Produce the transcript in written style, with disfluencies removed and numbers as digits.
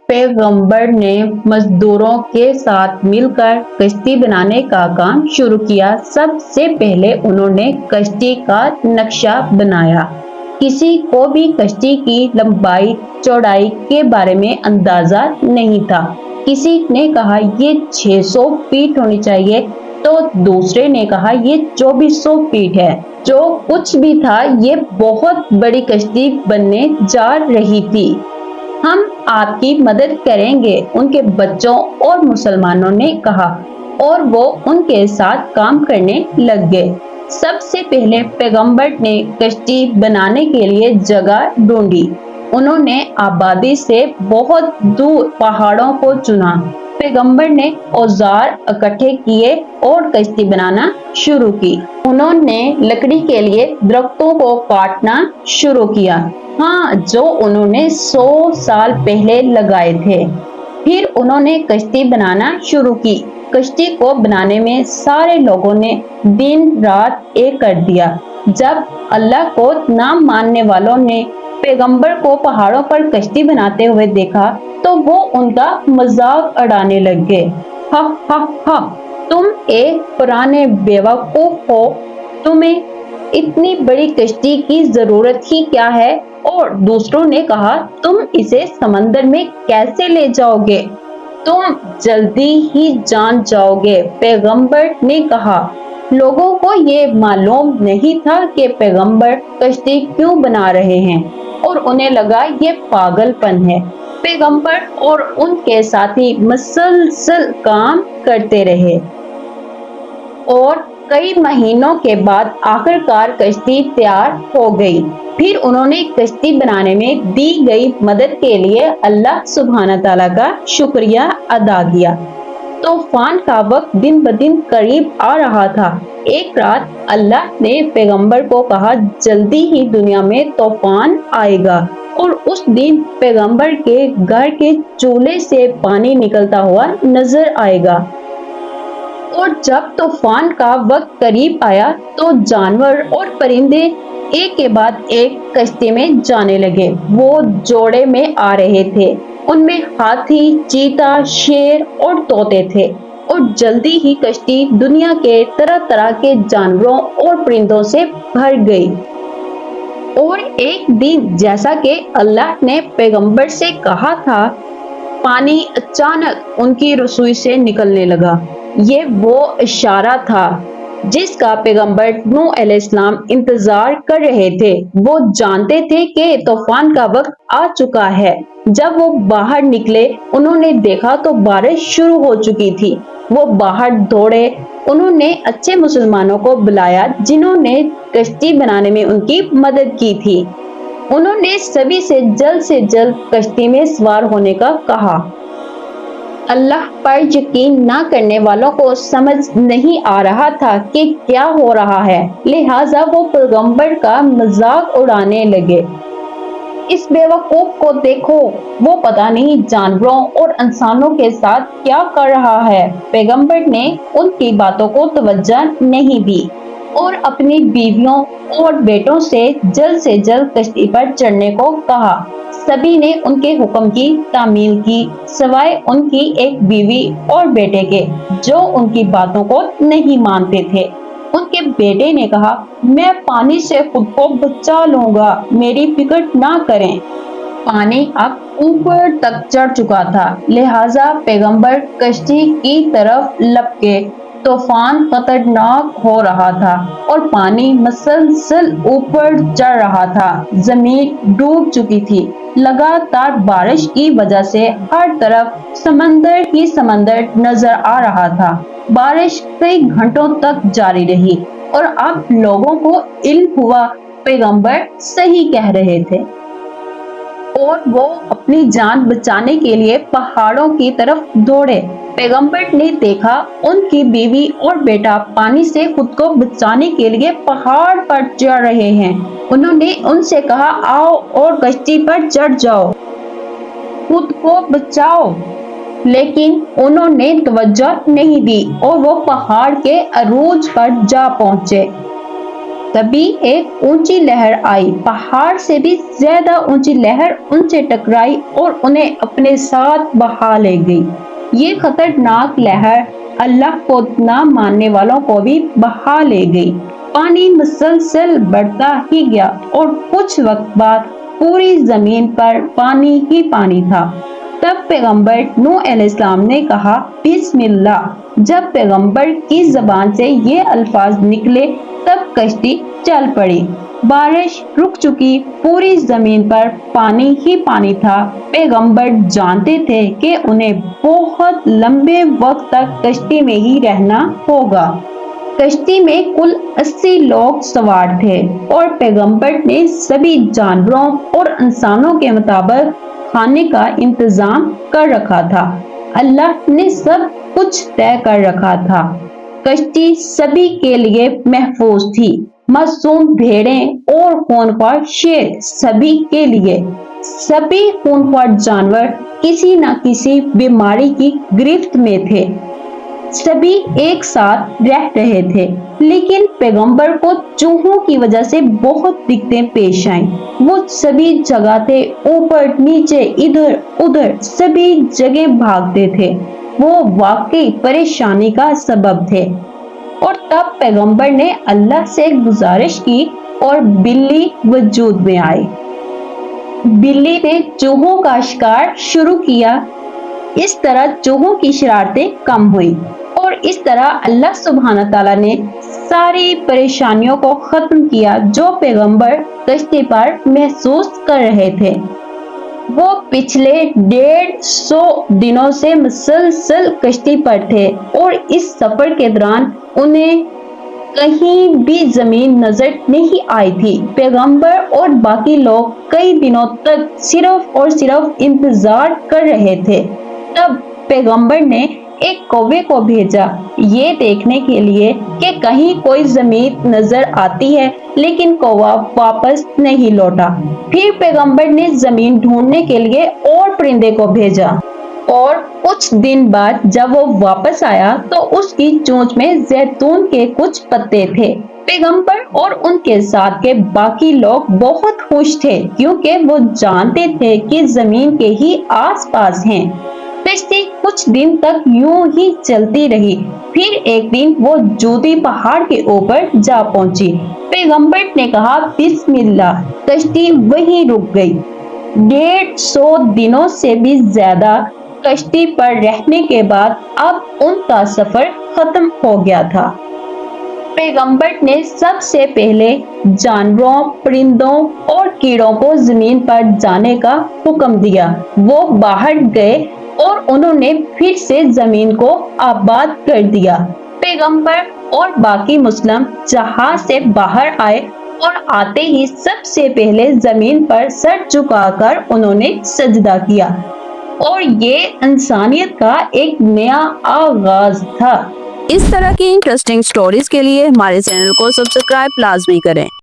पैगंबर ने मजदूरों के साथ मिलकर कश्ती बनाने का काम शुरू किया। सबसे पहले उन्होंने कश्ती का नक्शा बनाया। किसी को भी कश्ती की लंबाई चौड़ाई के बारे में अंदाजा नहीं था। किसी ने कहा ये 600 फीट होनी चाहिए, तो दूसरे ने कहा ये 2400 फीट है। जो कुछ भी था, ये बहुत बड़ी कश्ती बनने जा रही थी। हम आपकी मदद करेंगे, उनके बच्चों और मुसलमानों ने कहा, और वो उनके साथ काम करने लग गए। सबसे पहले पैगंबर ने कश्ती बनाने के लिए जगह ढूंढी। उन्होंने आबादी से बहुत दूर पहाड़ों को चुना। पैगंबर ने औजार इकट्ठे किए और कश्ती बनाना शुरू की। उन्होंने लकड़ी के लिए दरख्तों को काटना शुरू किया, हाँ, जो उन्होंने 100 साल पहले लगाए थे। फिर उन्होंने कश्ती बनाना शुरू की। कश्ती को बनाने में सारे लोगों ने दिन रात एक कर दिया। जब अल्लाह को ना मानने वालों ने पैगंबर को पहाड़ों पर कश्ती बनाते हुए देखा, तो वो उनका मजाक उड़ाने लग गए। हा हा हा, तुम एक पुराने बेवकूफ हो, तुम्हें इतनी बड़ी कश्ती की जरूरत ही क्या है? और दूसरों ने कहा, तुम इसे समंदर में कैसे ले जाओगे? तुम जल्दी ही जान जाओगे। पैगंबर ने कहा, लोगों को ये मालूम नहीं था कि पैगंबर कश्ती क्यों बना रहे हैं, और उन्हें लगा ये पागलपन है। पैगंबर और उनके साथी मुसलसल काम करते रहे और कई महीनों के बाद आखिरकार कश्ती तैयार हो गई। फिर उन्होंने कश्ती बनाने में दी गई मदद के लिए अल्लाह सुब्हाना ताला का शुक्रिया अदा किया। तूफान का वक्त दिन ब दिन करीब आ रहा था। एक रात अल्लाह ने पैगंबर को कहा, जल्दी ही दुनिया में तूफान आएगा, और उस दिन पैगंबर के घर के चूल्हे से पानी निकलता हुआ नजर आएगा। और जब तूफान का वक्त करीब आया, तो जानवर और परिंदे एक के बाद एक कश्ती में जाने लगे। वो जोड़े में आ रहे थे। उनमें हाथी, चीता, शेर और तोते थे, और जल्दी ही कश्ती दुनिया के तरह तरह के जानवरों और परिंदों से भर गई। और एक दिन, जैसा कि अल्लाह ने पैगंबर से कहा था, पानी अचानक उनकी रसोई से निकलने लगा। ये वो इशारा था जिसका पैगंबर नूह अलैहिस्सलाम इंतजार कर रहे थे। वो जानते थे कि तूफान का वक्त आ चुका है। जब वो बाहर निकले, उन्होंने देखा तो बारिश शुरू हो चुकी थी। वो बाहर दौड़े। उन्होंने अच्छे मुसलमानों को बुलाया जिन्होंने कश्ती बनाने में उनकी मदद की थी। उन्होंने सभी से जल्द कश्ती में सवार होने का कहा। अल्लाह पर यकीन न करने वालों को समझ नहीं आ रहा था कि क्या हो रहा है, लिहाजा वो पैगंबर का मजाक उड़ाने लगे। इस बेवकूफ को देखो, वो पता नहीं जानवरों और इंसानों के साथ क्या कर रहा है। पैगंबर ने उनकी बातों को तवज्जो नहीं दी और अपनी बीवियों और बेटों से जल्द कश्ती पर चढ़ने को कहा। सभी ने उनके हुक्म की तामील की, सिवाय उनकी एक बीवी और बेटे के, जो उनकी बातों को नहीं मानते थे। उनके बेटे ने कहा, मैं पानी से खुद को बचा लूंगा, मेरी फिक्र ना करें। पानी अब ऊपर तक चढ़ चुका था, लिहाजा पैगंबर कश्ती की तरफ लपके। तूफान खतरनाक हो रहा था और पानी मुसलसल ऊपर चढ़ रहा था। जमीन डूब चुकी थी। लगातार बारिश की वजह से हर तरफ समंदर ही समंदर नजर आ रहा था। बारिश कई घंटों तक जारी रही और अब लोगों को इल्म हुआ पैगंबर सही कह रहे थे, और वो अपनी जान बचाने के लिए पहाड़ों की तरफ दौड़े। पैगंबर ने देखा उनकी बीवी और बेटा पानी से खुद को बचाने के लिए पहाड़ पर चढ़ रहे हैं। उन्होंने उनसे कहा, आओ और कश्ती पर चढ़ जाओ, खुद को बचाओ। लेकिन उन्होंने तवज्जो नहीं दी और वो पहाड़ के अरूज पर जा पहुंचे। तभी एक ऊंची लहर आई, पहाड़ से भी ज्यादा ऊंची लहर उनसे टकराई और उन्हें अपने साथ बहा ले गई। ये खतरनाक लहर अल्लाह को न मानने वालों को भी बहा ले गई। पानी मुसलसल बढ़ता ही गया और कुछ वक्त बाद पूरी जमीन पर पानी ही पानी था। तब पैगंबर नूह अलैहिस्सलाम ने कहा बिस्मिल्लाह। जब पैगंबर की जबान से ये अल्फाज निकले तब कश्ती चल पड़ी। बारिश रुक चुकी, पूरी जमीन पर पानी ही पानी था। पैगंबर जानते थे कि उन्हें बहुत लंबे वक्त तक कश्ती में ही रहना होगा। कश्ती में कुल 80 लोग सवार थे और पैगंबर ने सभी जानवरों और इंसानों के मुताबिक खाने का इंतजाम कर रखा था। अल्लाह ने सब कुछ तय कर रखा था। कश्ती सभी के लिए महफूज थी। मासूम भेड़ें और खूंखार शेर सभी के लिए। सभी खूंखार जानवर किसी न किसी बीमारी की गिरफ्त में थे। सभी एक साथ रह रहे थे, लेकिन पैगंबर को चूहों की वजह से बहुत दिक्कतें पेश आईं। वो सभी जगह थे, ऊपर नीचे इधर उधर सभी जगह भागते थे। वो वाकई परेशानी का सबब थे। और तब पैगंबर ने अल्लाह से गुजारिश की और बिल्ली वजूद में आई। बिल्ली ने चूहों का शिकार शुरू किया। इस तरह चूहों की शरारतें कम हुई और इस तरह अल्लाह सुब्हानहू तआला ने सारी परेशानियों को खत्म किया जो पैगंबर कश्ती पर महसूस कर रहे थे। वो पिछले 150 दिनों से मुसलसल कश्ती पर थे और इस सफर के दौरान उन्हें कहीं भी जमीन नजर नहीं आई थी। पैगंबर और बाकी लोग कई दिनों तक सिर्फ और सिर्फ इंतजार कर रहे थे। तब पैगंबर ने एक कौवे को भेजा ये देखने के लिए कि कहीं कोई जमीन नजर आती है, लेकिन कौवा वापस नहीं लौटा। फिर पैगंबर ने जमीन ढूंढने के लिए और परिंदे को भेजा और कुछ दिन बाद जब वो वापस आया तो उसकी चोंच में जैतून के कुछ पत्ते थे। पैगंबर और उनके साथ के बाकी लोग बहुत खुश थे क्योंकि वो जानते थे कि जमीन के ही आसपास हैं। कश्ती कुछ दिन तक यूं ही चलती रही। फिर एक दिन वो जूदी पहाड़ के ऊपर जा पहुंची। पैगंबर ने कहा बिस्मिल्लाह। कश्ती वहीं रुक गई। 150 दिनों से भी ज्यादा कश्ती पर रहने के बाद अब उनका सफर खत्म हो गया था। पैगंबर ने सबसे पहले जानवरों, परिंदों और कीड़ों को जमीन पर जाने का हुक्म दिया। वो बाहर गए और उन्होंने फिर से जमीन को आबाद कर दिया। पैगंबर और बाकी मुस्लिम जहाज से बाहर आए और आते ही सबसे पहले जमीन पर सर झुकाकर उन्होंने सजदा किया और ये इंसानियत का एक नया आगाज था। इस तरह की इंटरेस्टिंग स्टोरीज के लिए हमारे चैनल को सब्सक्राइब लाजमी करें।